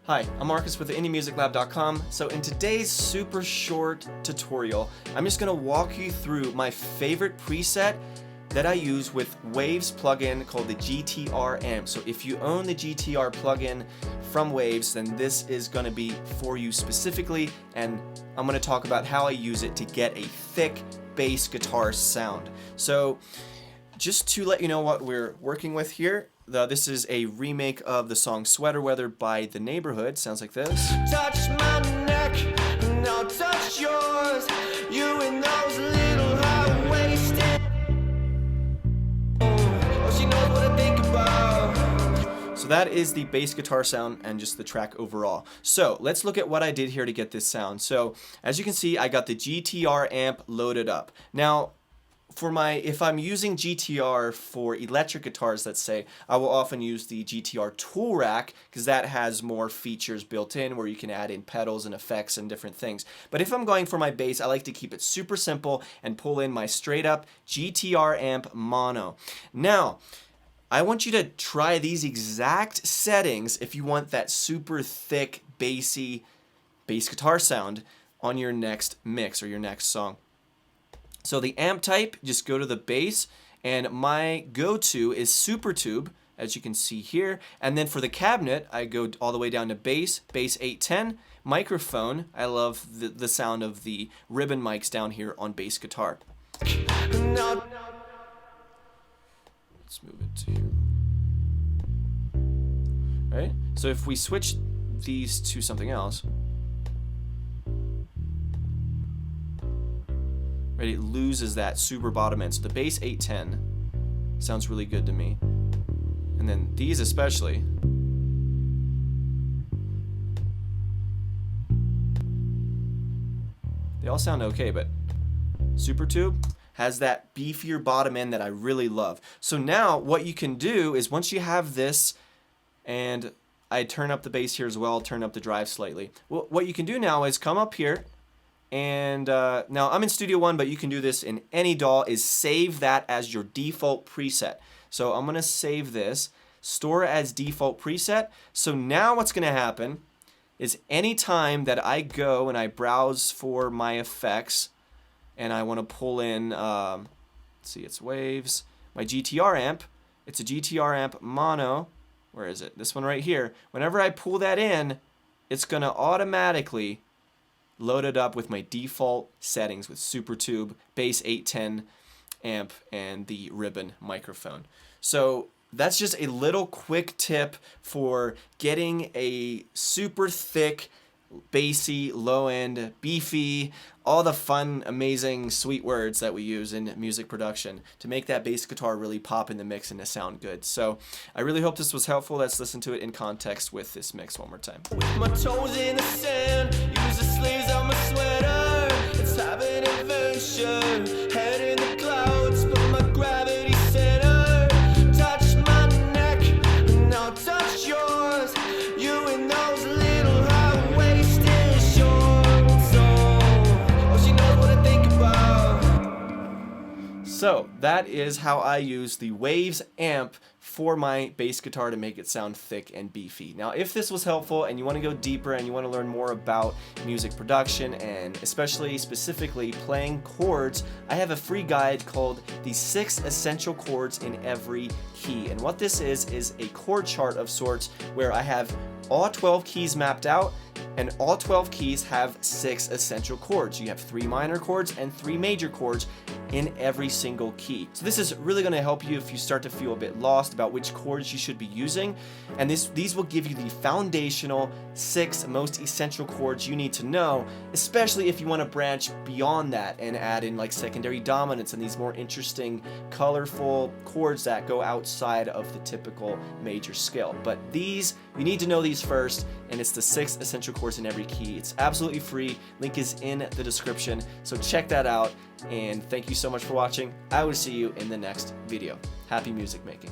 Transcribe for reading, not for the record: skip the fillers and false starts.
Hi, I'm Marcus with IndieMusicLab.com. So in today's super short tutorial, I'm just going to walk you through my favorite preset that I use with Waves plugin called the GTR Amp. So if you own the GTR plugin from Waves, then this is going to be for you specifically, and I'm going to talk about how I use it to get a thick bass guitar sound. So just to let you know what we're working with here, this is a remake of the song Sweater Weather by The Neighborhood. Sounds like this. Touch my neck, and I'll touch yours. You and those little high-waisted. Oh, she knows what I think about. So that is the bass guitar sound and just the track overall. So let's look at what I did here to get this sound. So as you can see, I got the GTR amp loaded up. Now, if I'm using GTR for electric guitars, let's say, I will often use the GTR tool rack because that has more features built in where you can add in pedals and effects and different things. But if I'm going for my bass, I like to keep it super simple and pull in my straight up GTR amp mono. Now, I want you to try these exact settings if you want that super thick, bassy bass guitar sound on your next mix or your next song. So the amp type, just go to the bass, and my go-to is Super Tube, as you can see here. And then for the cabinet, I go all the way down to bass 810, microphone. I love the sound of the ribbon mics down here on bass guitar. Let's move it to here. Right? So if we switch these to something else, right, it loses that super bottom end. So the bass 810 sounds really good to me. And then these especially. They all sound okay, but Super Tube has that beefier bottom end that I really love. So now what you can do is once you have this, and I turn up the bass here as well, turn up the drive slightly. Well, what you can do now is come up here, and now I'm in Studio One, but you can do this in any DAW, is save that as your default preset. So I'm gonna save this, store as default preset. So now what's gonna happen is anytime that I go and I browse for my effects and I wanna pull in, let's see, it's Waves, my GTR amp, it's a GTR amp mono, where is it? This one right here. Whenever I pull that in, it's gonna automatically loaded up with my default settings with Super Tube, bass 810 amp, and the ribbon microphone. So that's just a little quick tip for getting a super thick, bassy, low-end, beefy, all the fun, amazing, sweet words that we use in music production to make that bass guitar really pop in the mix and to sound good. So I really hope this was helpful. Let's listen to it in context with this mix one more time. With my toes in the sand, use the sleeves of my sweater. Let's have an adventure, head in the clouds, but my gravity center. Touch my neck, and I'll touch yours. You and those little high-waisted shorts. Oh, she knows what I think about. So that is how I use the Waves amp for my bass guitar to make it sound thick and beefy. Now, if this was helpful and you want to go deeper and you want to learn more about music production and specifically playing chords, I have a free guide called the 6 Essential Chords in Every Key. And what this is a chord chart of sorts where I have all 12 keys mapped out, and all 12 keys have 6 essential chords. You have 3 minor chords and 3 major chords in every single key. So this is really going to help you if you start to feel a bit lost about which chords you should be using. And these will give you the foundational 6 most essential chords you need to know, especially if you want to branch beyond that and add in like secondary dominants and these more interesting, colorful chords that go outside of the typical major scale. But these, you need to know these first, and it's the 6 essential chords in every key. It's absolutely free. Link is in the description, so check that out. And thank you so much for watching. I will see you in the next video. Happy music making.